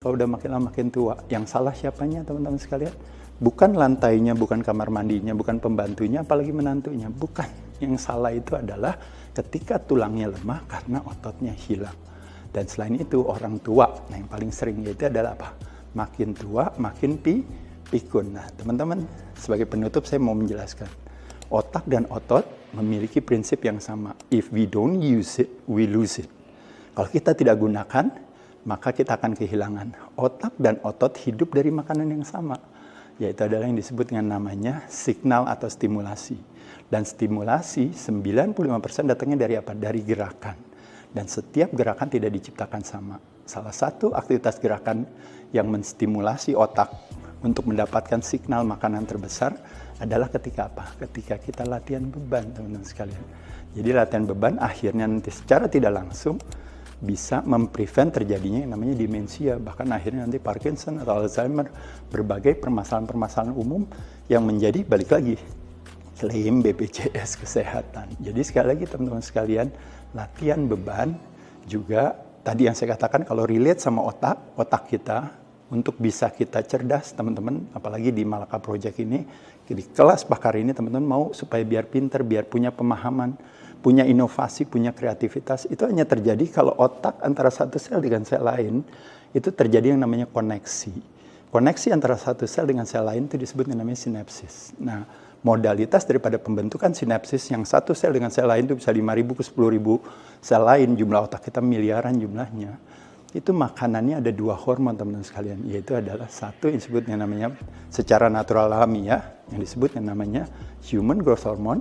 kalau udah makin lama makin tua. Yang salah siapanya teman-teman sekalian? Bukan lantainya, bukan kamar mandinya, bukan pembantunya, apalagi menantunya. Bukan. Yang salah itu adalah ketika tulangnya lemah karena ototnya hilang. Dan selain itu orang tua, nah yang paling sering yaitu adalah apa? Makin tua, makin pikun. Nah teman-teman, sebagai penutup saya mau menjelaskan. Otak dan otot memiliki prinsip yang sama. If we don't use it, we lose it. Kalau kita tidak gunakan, maka kita akan kehilangan. Otak dan otot hidup dari makanan yang sama. Yaitu adalah yang disebut dengan namanya signal atau stimulasi. Dan stimulasi 95% datangnya dari apa? Dari gerakan. Dan setiap gerakan tidak diciptakan sama. Salah satu aktivitas gerakan yang menstimulasi otak untuk mendapatkan signal makanan terbesar adalah ketika apa? Ketika kita latihan beban, teman-teman sekalian. Jadi latihan beban akhirnya nanti secara tidak langsung bisa memprevent terjadinya yang namanya demensia, bahkan akhirnya nanti Parkinson atau Alzheimer, berbagai permasalahan-permasalahan umum yang menjadi balik lagi klaim BPJS Kesehatan. Jadi sekali lagi teman-teman sekalian, latihan beban juga tadi yang saya katakan kalau relate sama otak kita untuk bisa kita cerdas teman-teman, apalagi di Malaka Project ini, di kelas bakar ini teman-teman mau supaya biar pinter, biar punya pemahaman, punya inovasi, punya kreativitas, itu hanya terjadi kalau otak antara satu sel dengan sel lain, itu terjadi yang namanya koneksi. Koneksi antara satu sel dengan sel lain itu disebut namanya sinapsis. Nah, modalitas daripada pembentukan sinapsis yang satu sel dengan sel lain itu bisa 5.000 ke 10.000 sel lain, jumlah otak kita miliaran jumlahnya. Itu makanannya ada 2 hormon teman-teman sekalian, yaitu adalah satu yang disebut yang namanya secara natural alami ya, yang disebut yang namanya human growth hormone.